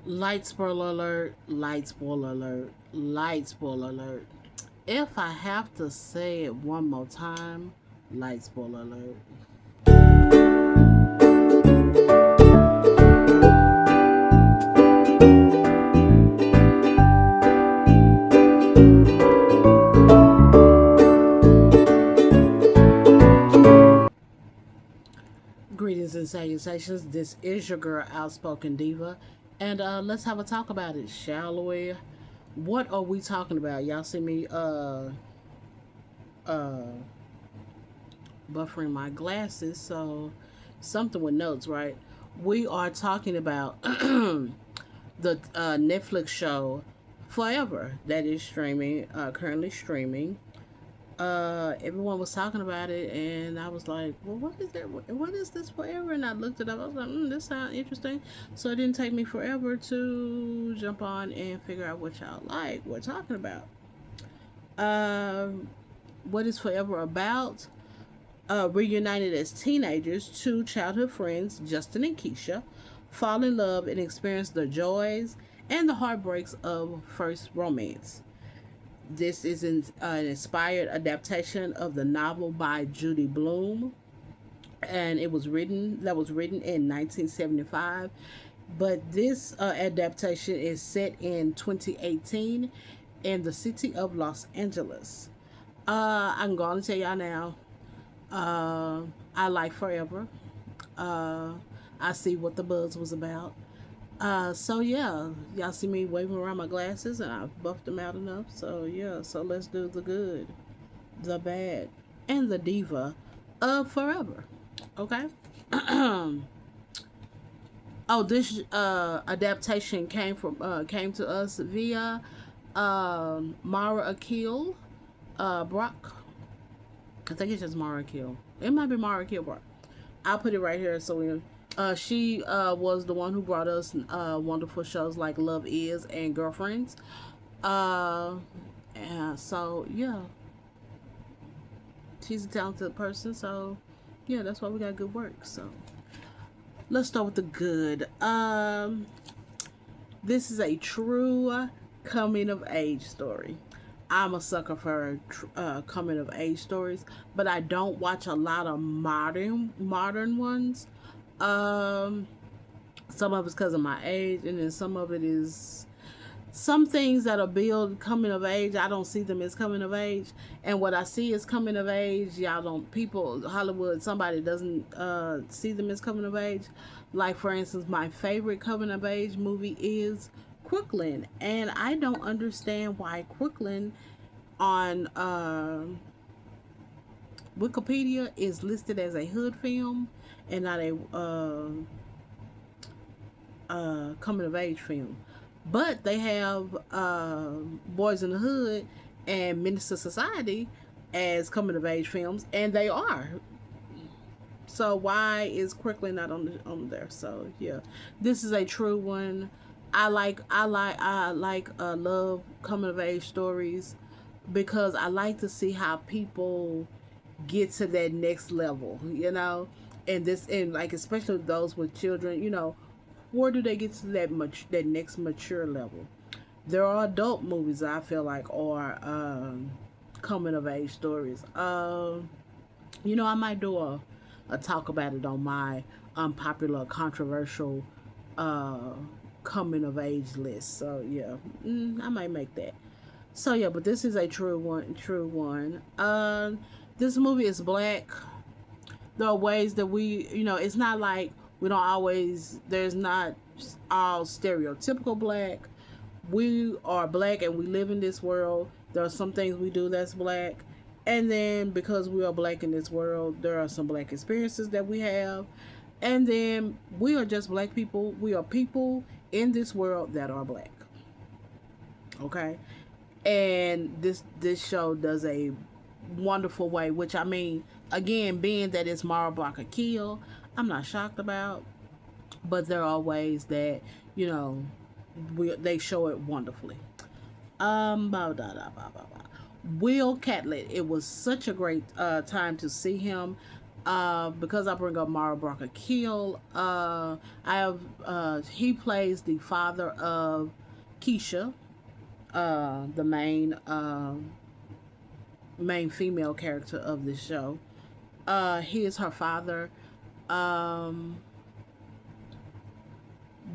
Light spoiler alert, light spoiler alert, light spoiler alert. If I have to say it one more time, light spoiler alert. Greetings and salutations. This is your girl, Outspoken Diva. And let's have a talk about it, shall we? What are we talking about? Y'all see me uh, buffering my glasses, so something with notes, right? We are talking about the Netflix show Forever that is streaming, currently streaming. Everyone was talking about it, and I was like, "Well, what is that? What is this Forever?" And I looked it up. I was like, "This sounds interesting." So it didn't take me forever to jump on and figure out what y'all like. We're talking about. Um, what is Forever about? Reunited as teenagers, two childhood friends, Justin and Keisha, fall in love and experience the joys and the heartbreaks of first romance. This is an inspired adaptation of the novel by Judy Blume, and that was written in 1975. But this adaptation is set in 2018 in the city of Los Angeles. I'm going to tell y'all now. Uh, I like Forever. Uh, I see what the buzz was about. So yeah, y'all see me waving around my glasses, and I've buffed them out enough. So yeah, so let's do the good, the bad, and the diva of Forever. Okay. Oh, this adaptation came to us via Mara Akil Brock. I think it's just Mara Akil. It might be Mara Akil Brock. I'll put it right here so we. She was the one who brought us wonderful shows like Love Is and Girlfriends. Uh, and so yeah, she's a talented person. So yeah, that's why we got good work. So let's start with the good. This is a true coming of age story. I'm a sucker for coming of age stories, but I don't watch a lot of modern ones. Um, some of it's because of my age, and then some of it is some things that are billed coming of age. I don't see them as coming of age, and what I see as coming of age, y'all don't. People, Hollywood, somebody doesn't see them as coming of age. Like for instance, my favorite coming of age movie is Crooklyn, and I don't understand why Crooklyn on Wikipedia is listed as a hood film and not a coming of age film. But they have Boys in the Hood and Minister Society as coming of age films, and they are. So why is Crooklyn not on there? So yeah, this is a true one. I love coming of age stories because I like to see how people get to that next level, and this and like especially those with children, where do they get to that next mature level? There are adult movies that I feel like are coming of age stories. I might do a talk about it on my unpopular, controversial uh, coming of age list. So yeah, I might make that. So yeah, but this is a true one. True one. This movie is black. There are ways that it's not like we don't always. There's not all stereotypical black. We are black and we live in this world. There are some things we do that's black. And then because we are black in this world, there are some black experiences that we have. And then we are just black people. We are people in this world that are black. Okay? And this show does a wonderful way, which I mean, again, being that it's Mara Blocker Kill, I'm not shocked about, but there are ways that you know they show it wonderfully. Blah, blah, blah, blah, blah, blah. Will Catlett, it was such a great time to see him. Because I bring up Mara Barker Keel, I have he plays the father of Keisha, the main female character of this show. He is her father. Um,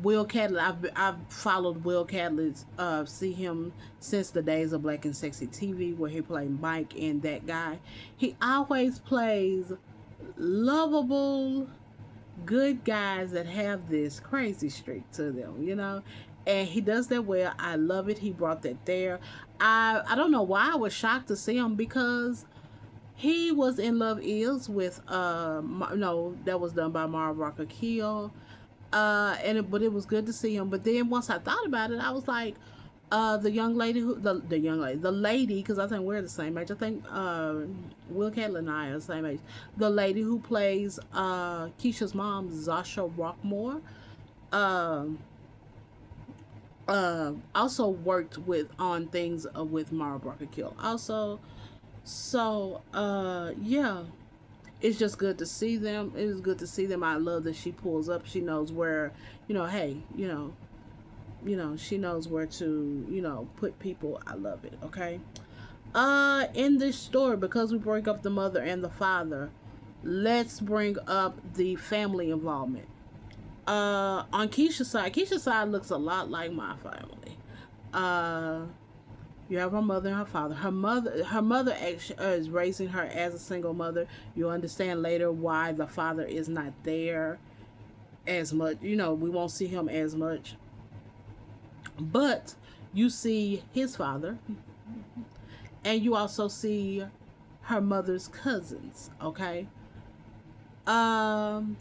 Will Catlett, I've followed Will Catlett, see him since the days of Black and Sexy TV, where he played Mike and that guy. He always plays lovable, good guys that have this crazy streak to them, and he does that well. I love it. He brought that there. I don't know why I was shocked to see him, because he was in Love Is with no, that was done by Mara Rocker Keel. But it was good to see him. But then once I thought about it, I was like, the young lady who the young lady, the lady, because I think we're the same age. I think Will Catlett and I are the same age. The lady who plays Keisha's mom, Zasha Rockmore, also worked with on things with Mara Barker Kill. Also, so yeah, it's just good to see them. It is good to see them. I love that she pulls up. She knows where, hey, she knows where to, put people. I love it. Okay. In this story, because we break up the mother and the father, let's bring up the family involvement. On Keisha's side looks a lot like my family. Uh, you have her mother and her father. Her mother actually is raising her as a single mother. You'll understand later why the father is not there as much. We won't see him as much. But you see his father, and you also see her mother's cousins. Okay. Um,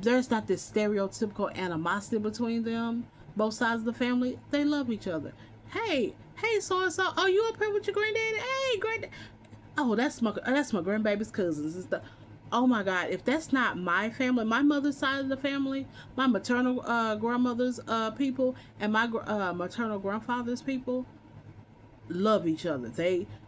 there's not this stereotypical animosity between them. Both sides of the family, they love each other. Hey, so and so. Oh, you up here with your granddaddy? Hey, granddad. Oh, that's my grandbaby's cousins. It's the Oh my God, if that's not my family, my mother's side of the family, my maternal grandmother's people, and my maternal grandfather's people love each other.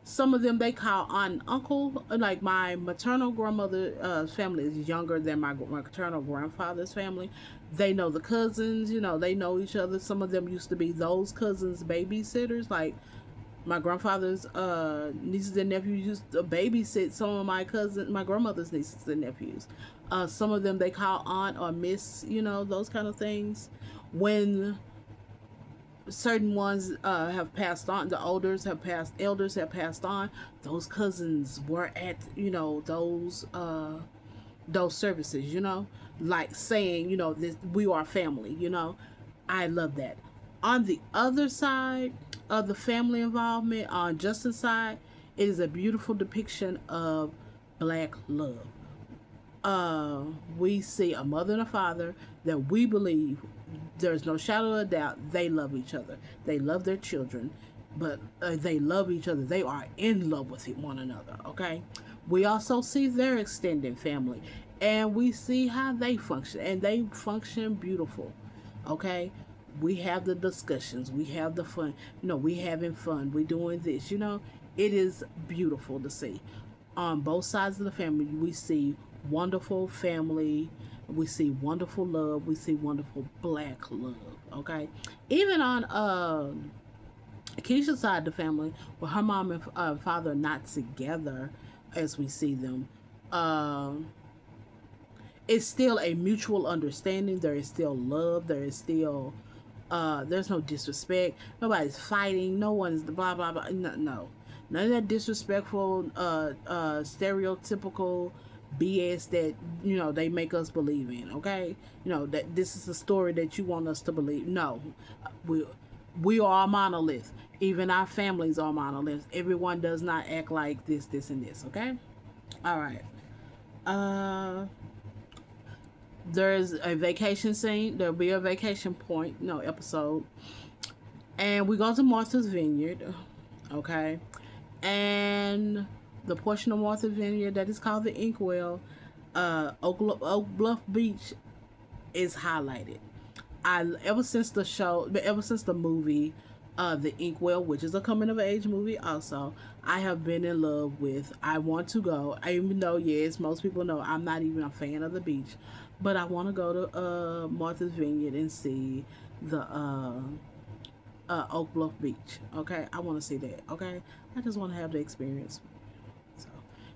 Some of them they call aunt and uncle. Like my maternal grandmother family is younger than my maternal grandfather's family. They know the cousins. They know each other. Some of them used to be those cousins' babysitters. Like my grandfather's nieces and nephews used to babysit some of my grandmother's nieces and nephews. Some of them they call aunt or miss, those kind of things. When certain ones have passed on, the elders have passed on, those cousins were at, those services, like saying, this, we are family, I love that. On the other side of the family involvement, on Justin's side, it is a beautiful depiction of black love. We see a mother and a father that we believe, there's no shadow of a doubt, they love each other. They love their children, but they love each other. They are in love with one another, okay? We also see their extended family, and we see how they function, and they function beautiful, okay? We have the discussions, we have the fun, we having fun, we doing this, it is beautiful to see. On both sides of the family, we see wonderful family, we see wonderful love, we see wonderful black love, okay? Even on Keisha's side of the family, where her mom and father are not together as we see them, it's still a mutual understanding. There is still love. There is still there's no disrespect. Nobody's fighting. No one's blah blah blah. No. None of that disrespectful, stereotypical BS that they make us believe in. Okay, that this is a story that you want us to believe. No, we are a monolith. Even our families are monoliths. Everyone does not act like this, and this. Okay, all right. Uh, there's a vacation scene. There'll be a vacation point, episode, and we go to Martha's Vineyard. Okay, and the portion of Martha's Vineyard that is called the Inkwell, Oak Bluff Beach, is highlighted. Ever since the movie, The Inkwell, which is a coming of age movie. Also, I have been in love with. I want to go, even though yes, most people know I'm not even a fan of the beach, but I want to go to Martha's Vineyard and see the Oak Bluff Beach. Okay, I want to see that. Okay, I just want to have the experience. So,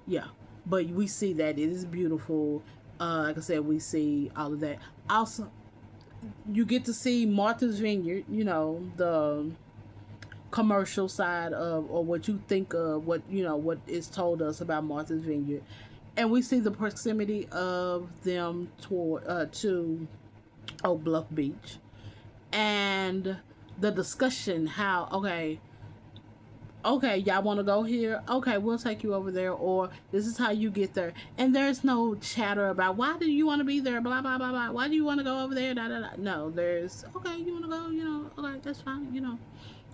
yeah, but we see that it is beautiful. Like I said, we see all of that. Also, you get to see Martha's Vineyard. You know, the commercial side of, or what you think of, what what is told us about Martha's Vineyard, and we see the proximity of them toward to Oak Bluff Beach, and the discussion how okay, y'all want to go here? Okay, we'll take you over there, or this is how you get there. And there's no chatter about why do you want to be there, blah blah blah blah. Why do you want to go over there? Da, da, da. No, there's okay. You want to go? Okay, that's fine.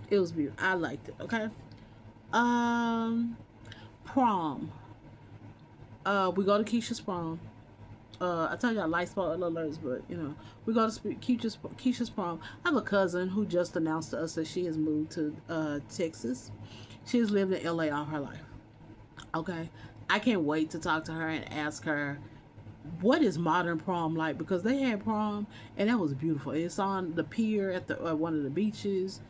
It was beautiful. I liked it. Okay. Um, Prom. We go to Keisha's prom. I tell you I like spoiler alerts, but we go to Keisha's prom. I have a cousin who just announced to us that she has moved to Texas. She has lived in LA all her life. Okay, I can't wait to talk to her and ask her what is modern prom like, because they had prom and that was beautiful. It's on the pier at the one of the beaches,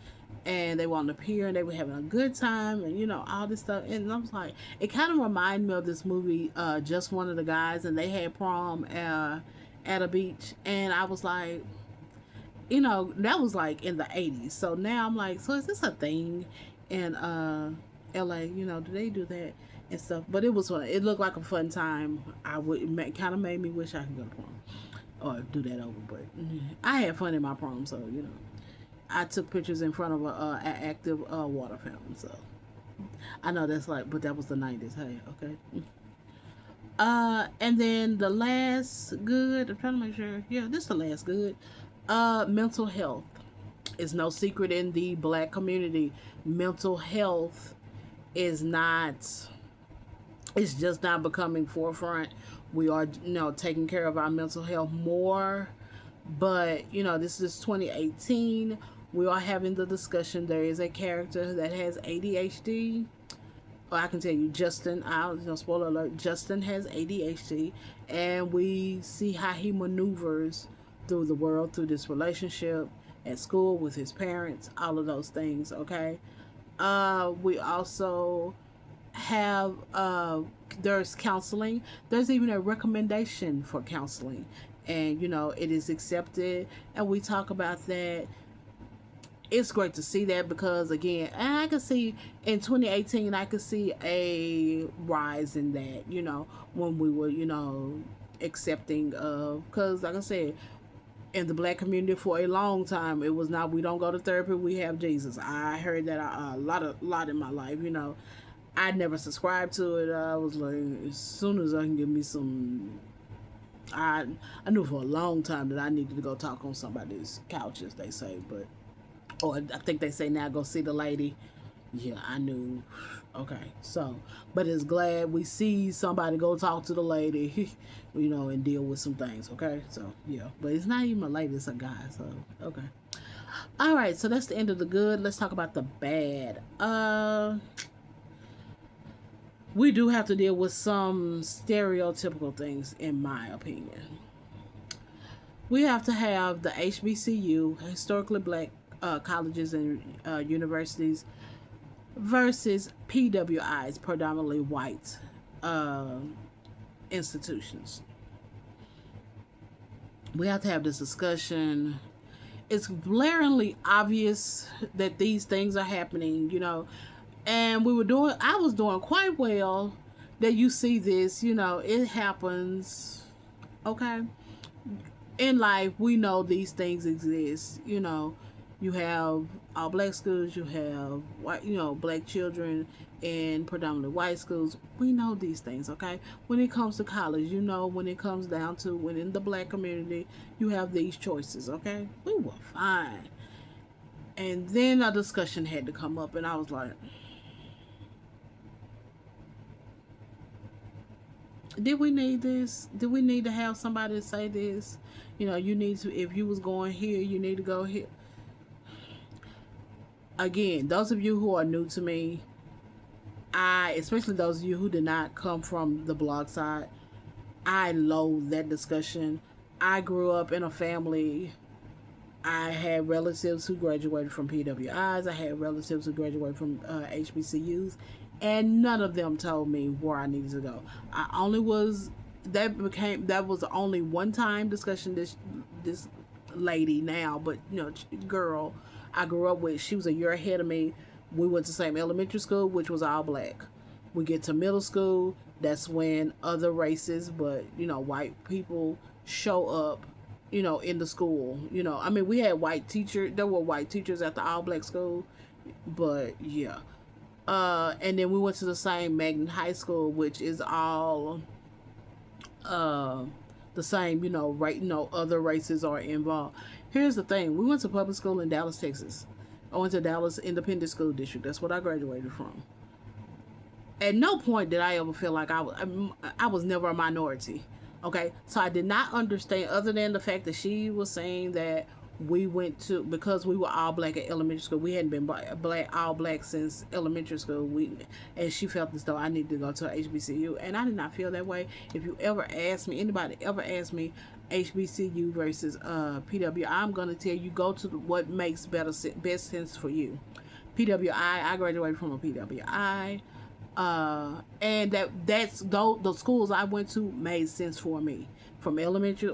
and they were on the pier and they were having a good time, and all this stuff. And I was like, it kind of reminded me of this movie, Just One of the Guys, and they had prom at a beach, and I was like, that was like in the 80s. So now I'm like, so is this a thing in LA? Do they do that and stuff? But it was fun. It looked like a fun time. Kind of made me wish I could go to prom or do that over, but I had fun in my prom, so I took pictures in front of an active water fountain. So I know that's like, but that was the 90s. Hey, okay. And then the last good, I'm trying to make sure. Yeah, this is the last good. Mental health. It's no secret in the black community. Mental health is not, it's just not becoming forefront. We are, taking care of our mental health more. But, this is 2018. We are having the discussion. There is a character that has ADHD. Well, I can tell you, Justin, spoiler alert, Justin has ADHD. And we see how he maneuvers through the world, through this relationship, at school, with his parents, all of those things, okay? We also have, there's counseling. There's even a recommendation for counseling. And, it is accepted. And we talk about that. It's great to see that, because again, and I can see in 2018, I could see a rise in that, when we were, accepting of, because like I said, in the black community for a long time, it was not, we don't go to therapy, we have Jesus. I heard that a lot in my life, I never subscribed to it. I was like, as soon as I can give me some, I knew for a long time that I needed to go talk on somebody's couch, as they say, but, or I think they say now, go see the lady. Yeah, I knew. Okay, so, but it's glad we see somebody go talk to the lady, and deal with some things, okay? So, yeah, but it's not even a lady, it's a guy, so, okay. All right, so that's the end of the good. Let's talk about the bad. We do have to deal with some stereotypical things, in my opinion. We have to have the HBCU, historically black colleges and universities, versus PWIs, predominantly white institutions. We have to have this discussion. It's glaringly obvious that these things are happening, and I was doing quite well, that you see this, it happens, okay? In life, we know these things exist, you have all black schools, you have white, black children in predominantly white schools. We know these things, okay? When it comes to college, when it comes down to when in the black community, you have these choices, okay? We were fine. And then a discussion had to come up, and I was like, did we need this? Did we need to have somebody say this? You need to, if you was going here, you need to go here. Again, those of you who are new to me, especially those of you who did not come from the blog side, I loathe that discussion. I grew up in a family. I had relatives who graduated from PWIs. I had relatives who graduated from HBCUs, and none of them told me where I needed to go. I only was that was the only one time discussion. This lady now, but girl, I grew up with. She was a year ahead of me. We went to the same elementary school, which was all black. We get to middle school. That's when other races, but white people show up in the school. I mean, we had white teachers. There were white teachers at the all black school, but yeah. And then we went to the same Magnet High School, which is all uh the same. Right? Other races are involved. Here's the thing: we went to public school in Dallas, Texas. I went to Dallas Independent School District. That's what I graduated from. At no point did I ever feel like I was never a minority. Okay, so I did not understand, other than the fact that she was saying that we went to, because we were all black at elementary school. We hadn't been all black since elementary school. And she felt as though I needed to go to a HBCU, and I did not feel that way. If you ever ask me, anybody ever ask me, HBCU versus PWI, I'm gonna tell you, go to what makes best sense for you. PWI, I graduated from a PWI. And that's though the schools I went to made sense for me. From elementary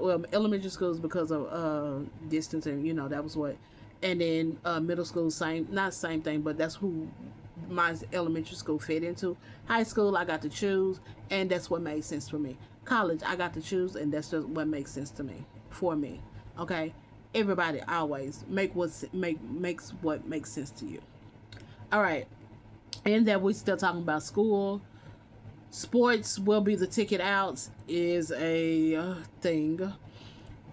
schools because of distance, and that was what. And then middle school, same, not same thing, but that's who my elementary school fit into. High school, I got to choose, and that's what made sense for me. College, I got to choose, and that's just what makes sense to me, for me. Okay, everybody always makes what makes sense to you. All right, and that we're still talking about school. Sports will be the ticket out is a thing.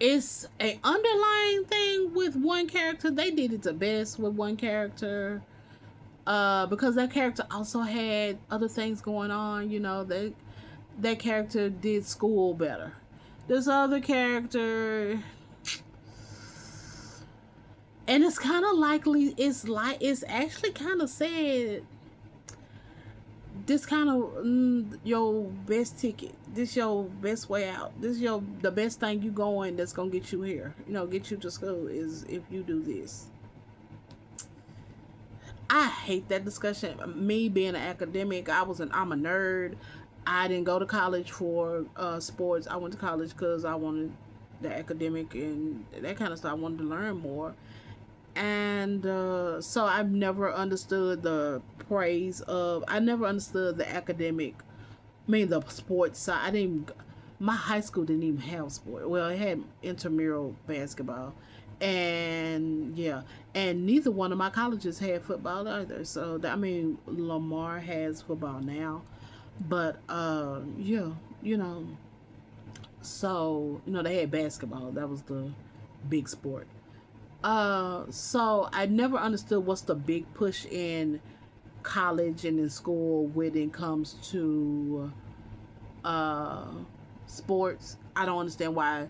It's a underlying thing with one character. They did it the best with one character. Because that character also had other things going on. That character did school better. This other character, and it's kind of likely. It's actually kind of sad. This kind of your best ticket. This your best way out. This the best thing you going that's gonna get you here. Get you to school is if you do this. I hate that discussion. Me being an academic, I'm a nerd. I didn't go to college for sports. I went to college because I wanted the academic and that kind of stuff. I wanted to learn more. And so I've never understood the praise of. I never understood the academic. The sports side. I didn't. My high school didn't even have sport. Well, it had intramural basketball, and yeah, and neither one of my colleges had football either. So Lamar has football now, but yeah, So they had basketball. That was the big sport. So I never understood what's the big push in college and in school when it comes to sports. I don't understand why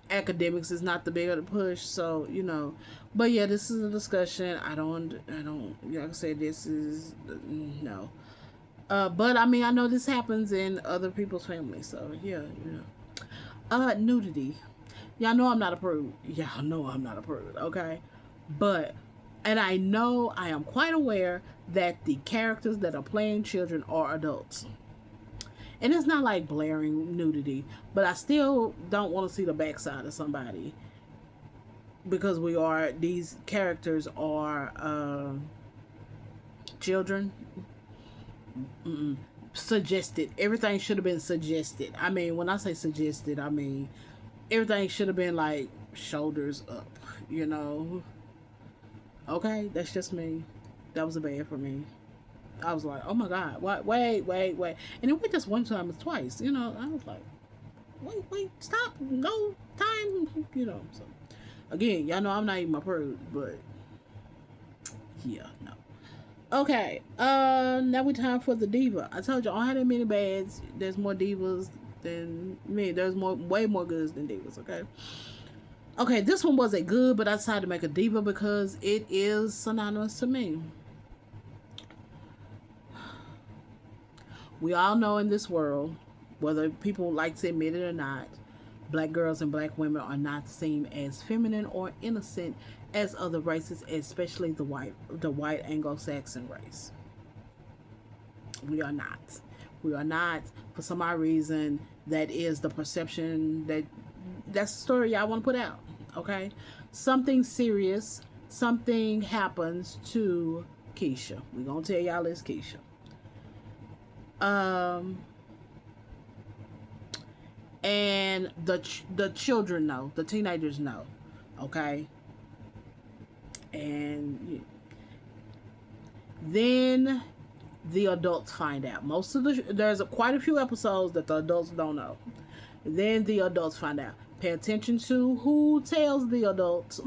academics is not the bigger the push. So but yeah, this is a discussion. I don't. Like I said, this is no. But I know this happens in other people's families. So yeah, nudity. Y'all know I'm not approved. Okay? But, and I know I am quite aware that the characters that are playing children are adults. And it's not like blaring nudity, but I still don't want to see the backside of somebody. Because these characters are children. Suggested. Everything should have been suggested. When I say suggested, everything should have been like shoulders up, Okay, that's just me. That was bad for me. I was like, oh my God, what? Wait. And it went just one time, it's twice, I was like, wait, stop, no, time, So, again, y'all know I'm not even approved, but yeah, no. Okay, now we time for the diva. I told you, I don't have that many bads. There's more divas than me. There's way more goods than divas, okay? Okay, this one wasn't good, but I decided to make a diva because it is synonymous to me. We all know in this world, whether people like to admit it or not, black girls and black women are not seen as feminine or innocent as other races, especially the white Anglo-Saxon race. We are not. We are not. For some odd reason, that is the perception that's the story I want to put out. Okay, something serious, something happens to Keisha. We gonna tell y'all it's Keisha. Um, and the children know, the teenagers know. Okay, and then the adults find out. There's quite a few episodes that the adults don't know. Then the adults find out. Pay attention to who tells the adults,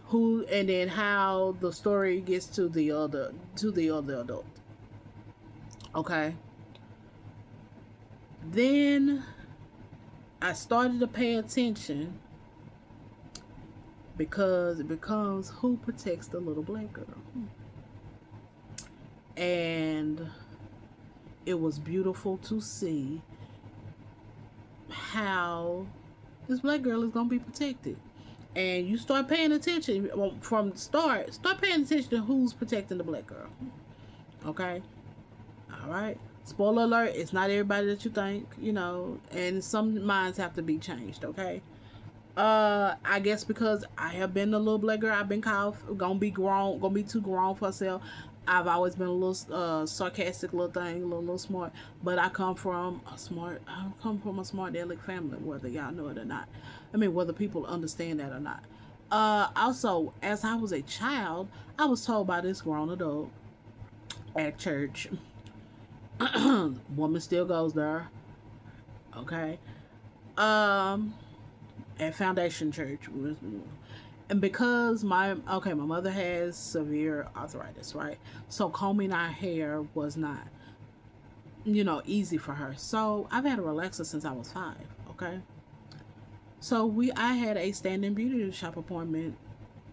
who, and then how the story gets to the other adult. Okay. Then I started to pay attention because it becomes who protects the little black girl. And it was beautiful to see how this black girl is going to be protected. And you start paying attention from the start paying attention to who's protecting the black girl. Okay? All right? Spoiler alert, it's not everybody that you think, and some minds have to be changed, okay? I guess because I have been a little black girl, I've been called gonna be grown, gonna be too grown for herself. I've always been a little sarcastic little thing, a little smart. But I come from a smart aleck family, whether y'all know it or not. I mean, whether people understand that or not. Also, as I was a child, I was told by this grown adult at church, woman still goes there, okay? At Foundation Church, and because my mother has severe arthritis, right? So combing our hair was not, easy for her. So I've had a relaxer since I was 5. Okay. So I had a standing beauty shop appointment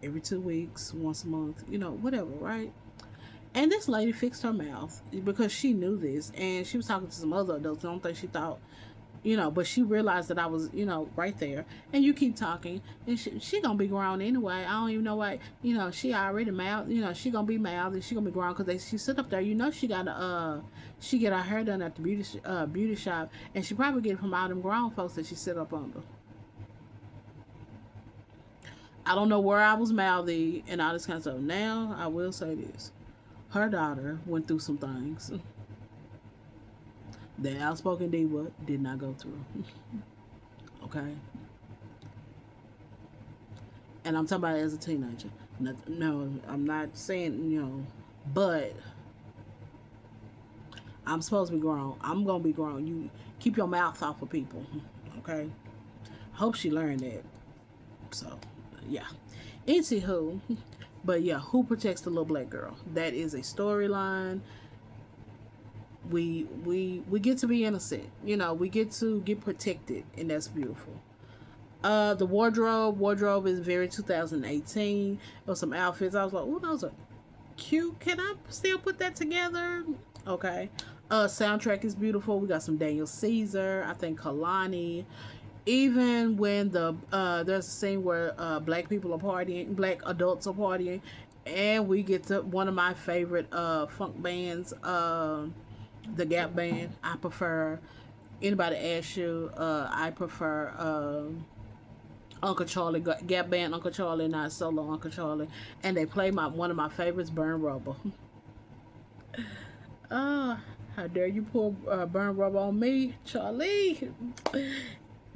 every 2 weeks, once a month, whatever, right? And this lady fixed her mouth because she knew this, and she was talking to some other adults. I don't think she thought, but she realized that I was, right there. And you keep talking, and she gonna be grown anyway. I don't even know why, she already mouthed, she gonna be mouthed, and she gonna be grown because she sit up there. She get her hair done at the beauty shop, and she probably get it from all them grown folks that she sit up under. I don't know where I was mouthy and all this kind of stuff. Now I will say this: her daughter went through some things that outspoken diva did not go through. Okay, and I'm talking about it as a teenager. No, I'm not saying but I'm supposed to be grown. I'm gonna be grown. You keep your mouth off of people. Okay, hope she learned that. So, yeah. Anywho, but yeah, who protects the little black girl? That is a storyline. We get to be innocent. We get to get protected, and that's beautiful. The wardrobe is very 2018. There was some outfits. I was like, oh, those are cute. Can I still put that together? Okay. Soundtrack is beautiful. We got some Daniel Caesar. I think Kalani. Even when there's a scene where black people are partying, black adults are partying, and we get to one of my favorite funk bands, the Gap Band. I prefer, anybody ask you, I prefer Uncle Charlie, Gap Band Uncle Charlie, not solo Uncle Charlie, and they play one of my favorites, Burn Rubber. How dare you pull Burn Rubber on me, Charlie?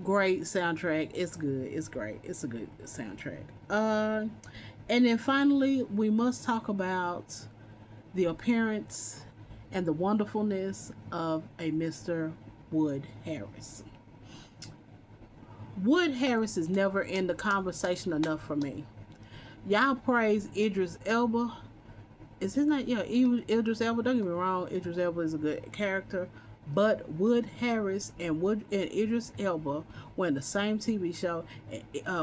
Great soundtrack. It's good. It's great. It's a good soundtrack. And then finally, we must talk about the appearance and the wonderfulness of a Mr. Wood Harris. Wood Harris is never in the conversation enough for me. Y'all praise Idris Elba. Is his name? Yeah, Idris Elba. Don't get me wrong. Idris Elba is a good character. But Wood Harris and Idris Elba were in the same TV show.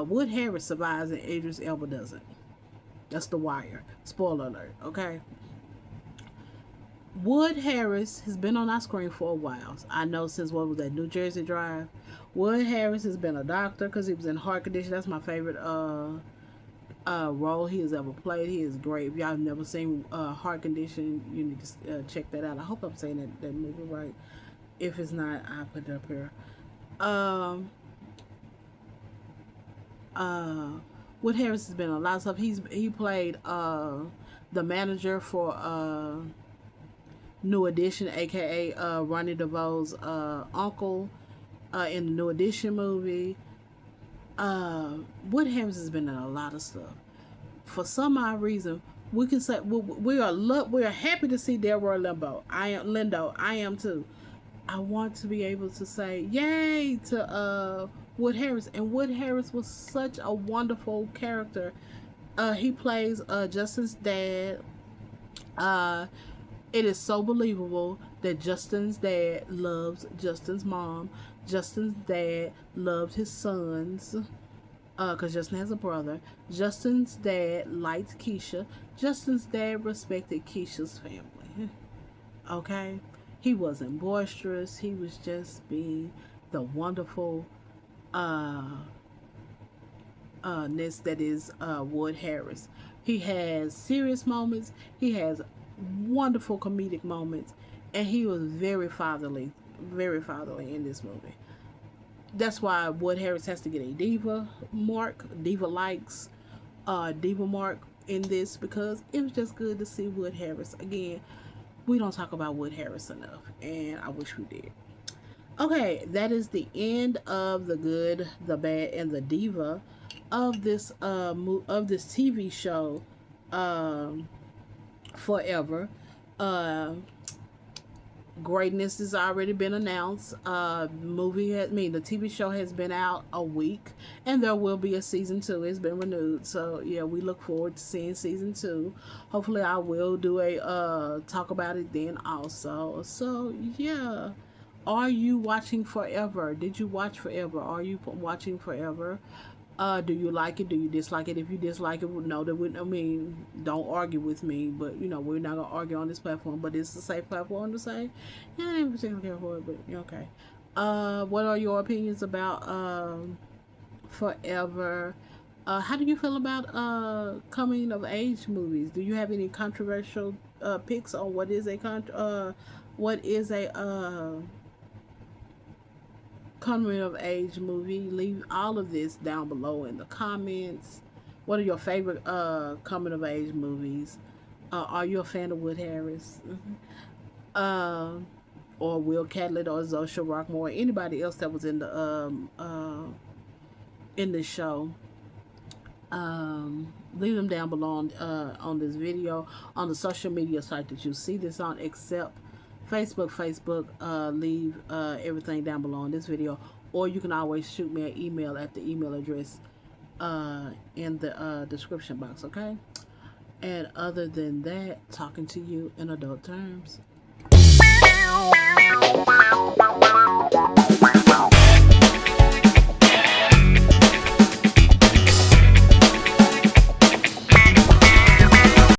Wood Harris survives and Idris Elba doesn't. That's The Wire. Spoiler alert. Okay. Wood Harris has been on our screen for a while. I know since what was that, New Jersey Drive. Wood Harris has been a doctor because he was in heart condition. That's my favorite role he has ever played. He is great. If y'all have never seen heart condition, you need to check that out. I hope I'm saying that movie right. If it's not, I'll put it up here. Um, uh, Wood Harris has been in a lot of stuff. He played the manager for New Edition, aka Ronnie DeVoe's uncle in the New Edition movie. Wood Harris has been in a lot of stuff. For some odd reason, we can say we are happy to see Delroy Lindo. I am too. I want to be able to say yay to Wood Harris, and Wood Harris was such a wonderful character. He plays Justin's dad. It is so believable that Justin's dad loves Justin's mom. Justin's dad loved his sons because Justin has a brother. Justin's dad liked Keisha. Justin's dad respected Keisha's family. Okay? He wasn't boisterous. He was just being the wonderful ness that is Wood Harris. He has serious moments. He has wonderful comedic moments, and he was very fatherly in this movie. That's why Wood Harris has to get a diva likes diva mark in this, because it was just good to see Wood Harris again. We don't talk about Wood Harris enough, and I wish we did. Okay, that is the end of the good, the bad, and the diva of this TV show, Forever. Greatness has already been announced. The TV show has been out a week, and there will be a season 2. It's been renewed, so yeah, we look forward to seeing season 2. Hopefully, I will do a talk about it then also. So yeah, are you watching Forever? Did you watch Forever? Are you watching Forever? Do you like it? Do you dislike it? If you dislike it, no, don't argue with me. But we're not gonna argue on this platform. But it's a safe platform to say, yeah, I ain't particularly care for it, but okay. What are your opinions about Forever? How do you feel about coming of age movies? Do you have any controversial picks on what is a coming of age movie? Leave all of this down below in the comments. What are your favorite coming of age movies? Are you a fan of Wood Harris? Or Will Catlett or Zosha Rockmore, anybody else that was in the show? Leave them down below on this video, on the social media site that you see this on, except Facebook. Leave everything down below in this video, or you can always shoot me an email at the email address in the description box. Okay, and other than that, talking to you in adult terms.